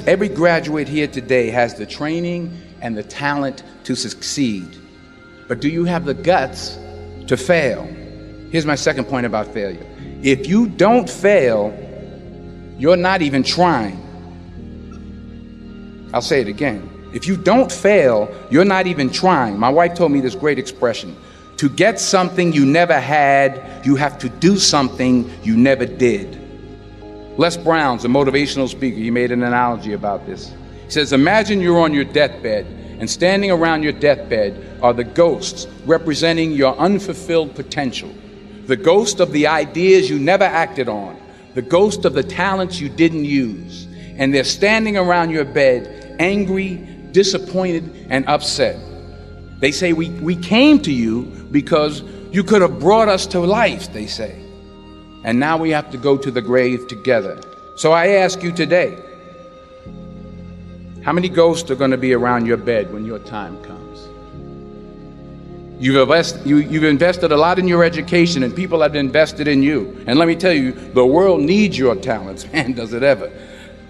Every graduate here today has the training and the talent to succeed. But do you have the guts to fail? Here's my second point about failure. If you don't fail, you're not even trying. I'll say it again. If you don't fail, you're not even trying. My wife told me this great expression. To get something you never had, you have to do something you never did. Les Brown's a motivational speaker. He made an analogy about this. He says, imagine you're on your deathbed, and standing around your deathbed are the ghosts representing your unfulfilled potential. The ghost of the ideas you never acted on. The ghost of the talents you didn't use. And they're standing around your bed, angry, disappointed, and upset. They say, we came to you because you could have brought us to life, they say. And now we have to go to the grave together. So I ask you today, how many ghosts are going to be around your bed when your time comes? You've invested a lot in your education, and people have invested in you. And let me tell you, the world needs your talents. Man, does it ever.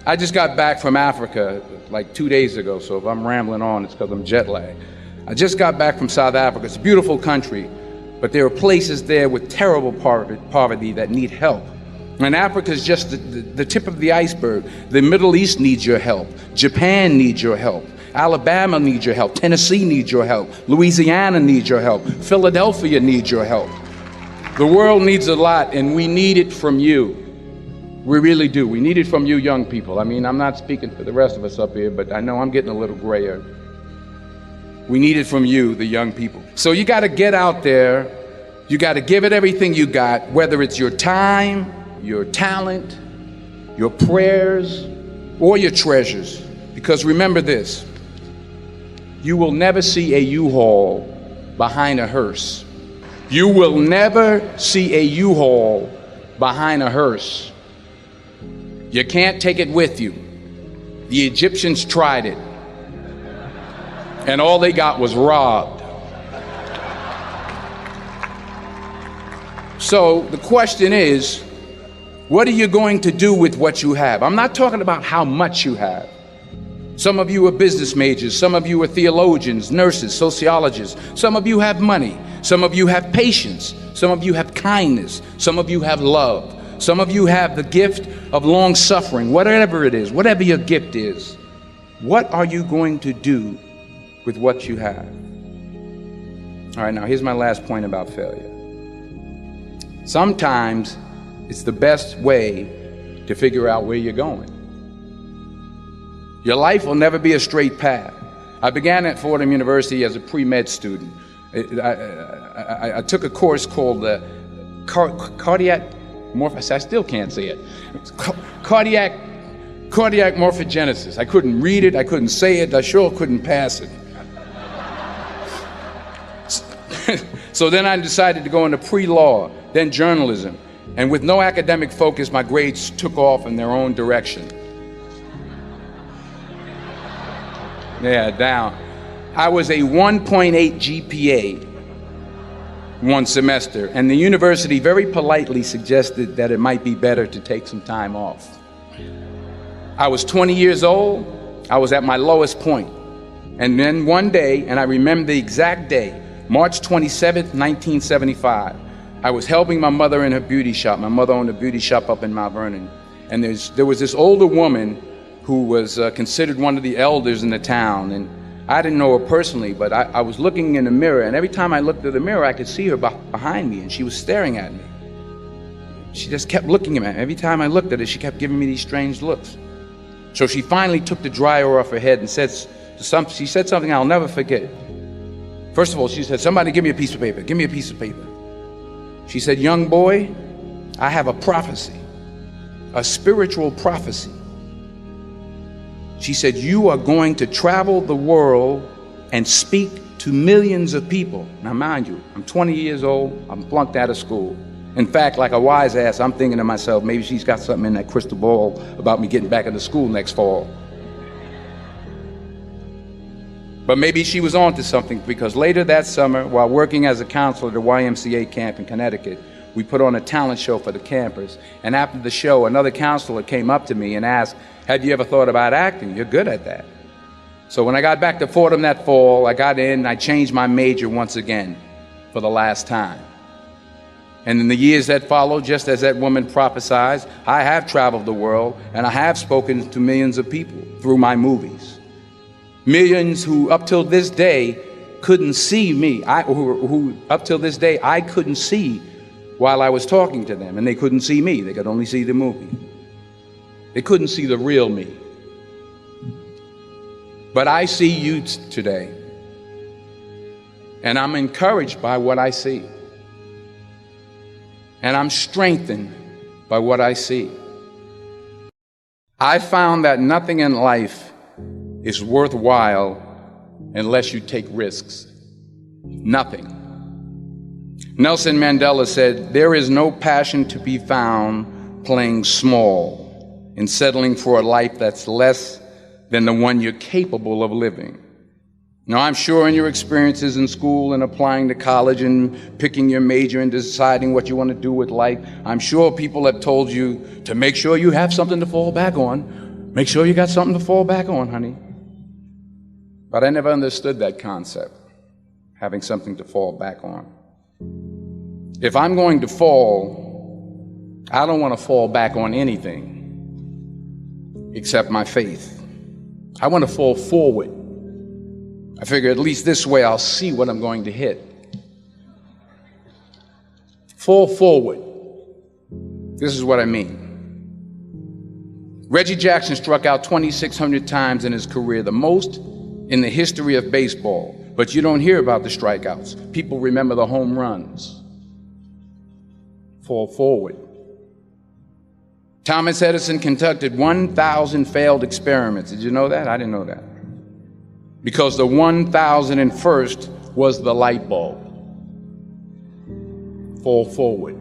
I just got back from Africa like 2 days ago, so if I'm rambling on, it's because I'm jet lagged. I just got back from South Africa. It's a beautiful country. But there are places there with terrible poverty that need help. And Africa is just the tip of the iceberg. The Middle East needs your help. Japan needs your help. Alabama needs your help. Tennessee needs your help. Louisiana needs your help. Philadelphia needs your help. The world needs a lot, and we need it from you. We really do. We need it from you young people. I mean, I'm not speaking for the rest of us up here, but I know I'm getting a little grayer. We need it from you, the young people. So you got to get out there. You got to give it everything you got, whether it's your time, your talent, your prayers, or your treasures. Because remember this, you will never see a U-Haul behind a hearse. You will never see a U-Haul behind a hearse. You can't take it with you. The Egyptians tried it, and all they got was robbed. So the question is, what are you going to do with what you have? I'm not talking about how much you have. Some of you are business majors. Some of you are theologians, nurses, sociologists. Some of you have money. Some of you have patience. Some of you have kindness. Some of you have love. Some of you have the gift of long suffering. Whatever it is, whatever your gift is, what are you going to do with what you have? All right, now here's my last point about failure. Sometimes it's the best way to figure out where you're going. Your life will never be a straight path. I began at Fordham University as a pre-med student. I took a course called cardiac morphogenesis. I still can't say it. Cardiac morphogenesis. I couldn't read it. I couldn't say it. I sure couldn't pass it. So then I decided to go into pre-law, then journalism. And with no academic focus, my grades took off in their own direction. Yeah, down. I was a 1.8 GPA one semester, and the university very politely suggested that it might be better to take some time off. I was 20 years old. I was at my lowest point. And then one day, and I remember the exact day, March 27th, 1975, I was helping my mother in her beauty shop. My mother owned a beauty shop up in Mount Vernon. And there was this older woman who was considered one of the elders in the town. And I didn't know her personally, but I was looking in the mirror, and every time I looked at the mirror, I could see her behind me, and she was staring at me. She just kept looking at me. Every time I looked at her, she kept giving me these strange looks. So she finally took the dryer off her head and she said something I'll never forget. First of all, she said, "Somebody give me a piece of paper. Give me a piece of paper." She said, "Young boy, I have a prophecy, a spiritual prophecy." She said, "You are going to travel the world and speak to millions of people." Now, mind you, I'm 20 years old. I'm flunked out of school. In fact, like a wise ass, I'm thinking to myself, maybe she's got something in that crystal ball about me getting back into school next fall. But maybe she was on to something, because later that summer, while working as a counselor at a YMCA camp in Connecticut, We put on a talent show for the campers. And after the show, another counselor came up to me and asked, "Have you ever thought about acting? You're good at that." So when I got back to Fordham that fall, I got in, I changed my major once again for the last time. And in the years that followed, just as that woman prophesied, I have traveled the world and I have spoken to millions of people through my movies. Millions who up till this day couldn't see me, who up till this day I couldn't see while I was talking to them, and they couldn't see me, they could only see the movie. They couldn't see the real me. But I see you today, and I'm encouraged by what I see. And I'm strengthened by what I see. I found that nothing in life is worthwhile unless you take risks. Nothing. Nelson Mandela said, "There is no passion to be found playing small and settling for a life that's less than the one you're capable of living." Now, I'm sure in your experiences in school and applying to college and picking your major and deciding what you want to do with life, I'm sure people have told you to make sure you have something to fall back on. Make sure you got something to fall back on, honey. But I never understood that concept, having something to fall back on. If I'm going to fall, I don't want to fall back on anything except my faith. I want to fall forward. I figure at least this way I'll see what I'm going to hit. Fall forward. This is what I mean. Reggie Jackson struck out 2,600 times in his career, the most in the history of baseball. But you don't hear about the strikeouts. People remember the home runs. Fall forward. Thomas Edison conducted 1,000 failed experiments. Did you know that? I didn't know that. Because the 1,001st was the light bulb. Fall forward.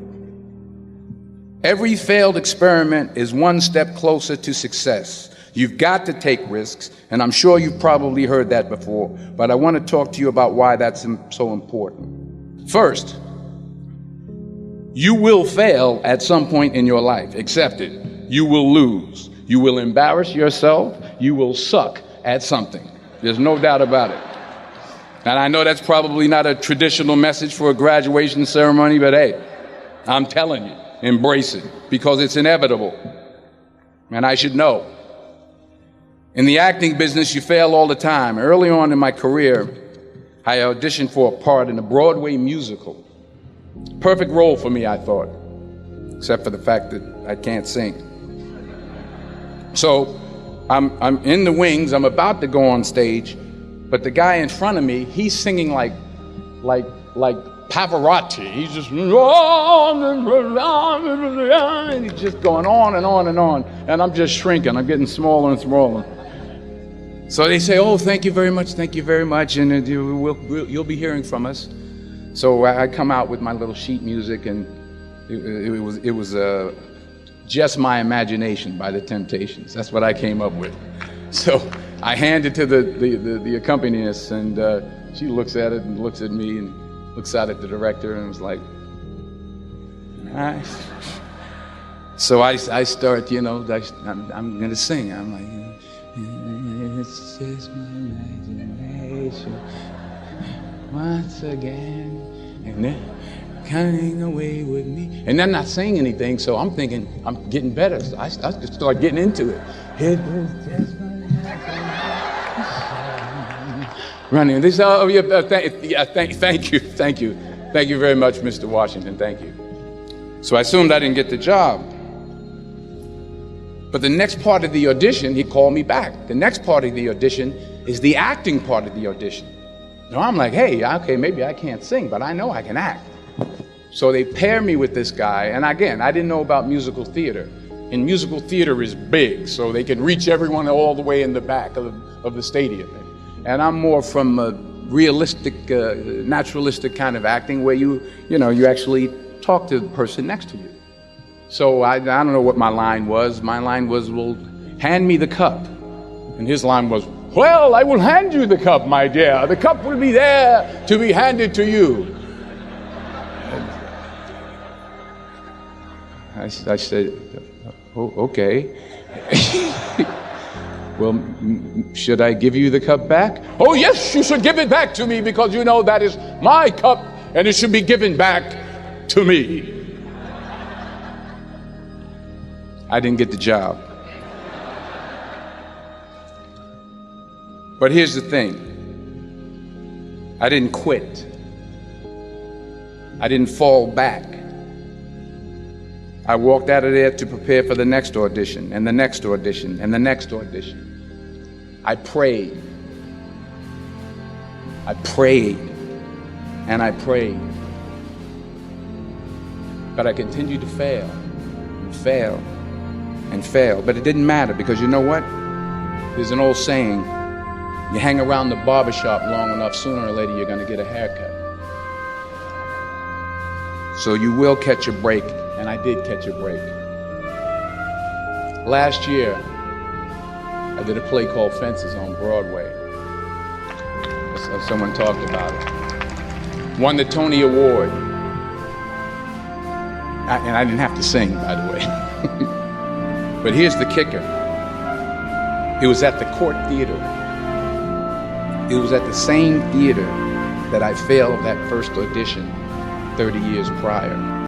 Every failed experiment is one step closer to success. You've got to take risks, and I'm sure you've probably heard that before, but I want to talk to you about why that's so important. First, you will fail at some point in your life. Accept it. You will lose. You will embarrass yourself. You will suck at something. There's no doubt about it. And I know that's probably not a traditional message for a graduation ceremony, but hey, I'm telling you, embrace it, because it's inevitable. And I should know. In the acting business, you fail all the time. Early on in my career, I auditioned for a part in a Broadway musical. Perfect role for me, I thought, except for the fact that I can't sing. So I'm in the wings, I'm about to go on stage, but the guy in front of me, he's singing like Pavarotti. He's just, and he's just going on and on and on, and I'm just shrinking, I'm getting smaller and smaller. So they say, "Oh, thank you very much, and you'll be hearing from us." So I come out with my little sheet music, and it was Just My Imagination by the Temptations. That's what I came up with. So I hand it to the accompanist, and she looks at it and looks at me and looks out at the director and was like, "Nice." So I start, I'm going to sing. I'm like, "It's just my imagination once again, and then coming away with me." And I'm not saying anything, so I'm thinking I'm getting better. So I just start getting into it. It was just my running. This, thank you very much, Mr. Washington. Thank you. So I assumed I didn't get the job. But the next part of the audition, he called me back. The next part of the audition is the acting part of the audition. Now I'm like, hey, okay, maybe I can't sing, but I know I can act. So they pair me with this guy, and again, I didn't know about musical theater. And musical theater is big, so they can reach everyone all the way in the back of the stadium. And I'm more from a realistic, naturalistic kind of acting where you actually talk to the person next to you. So I don't know what my line was. My line was, "Well, hand me the cup." And his line was, "Well, I will hand you the cup, my dear. The cup will be there to be handed to you." I said, oh, okay. Well, should I give you the cup back? Oh, yes, you should give it back to me because you know that is my cup and it should be given back to me. I didn't get the job. But here's the thing. I didn't quit. I didn't fall back. I walked out of there to prepare for the next audition and the next audition and the next audition. I prayed. I prayed and I prayed. But I continued to fail and fail and fail. But it didn't matter because you know what? There's an old saying, you hang around the barbershop long enough, sooner or later you're going to get a haircut. So you will catch a break, and I did catch a break. Last year, I did a play called Fences on Broadway. Someone talked about it. Won the Tony Award. And I didn't have to sing, by the way. But here's the kicker. It was at the Court Theater. It was at the same theater that I failed that first audition 30 years prior.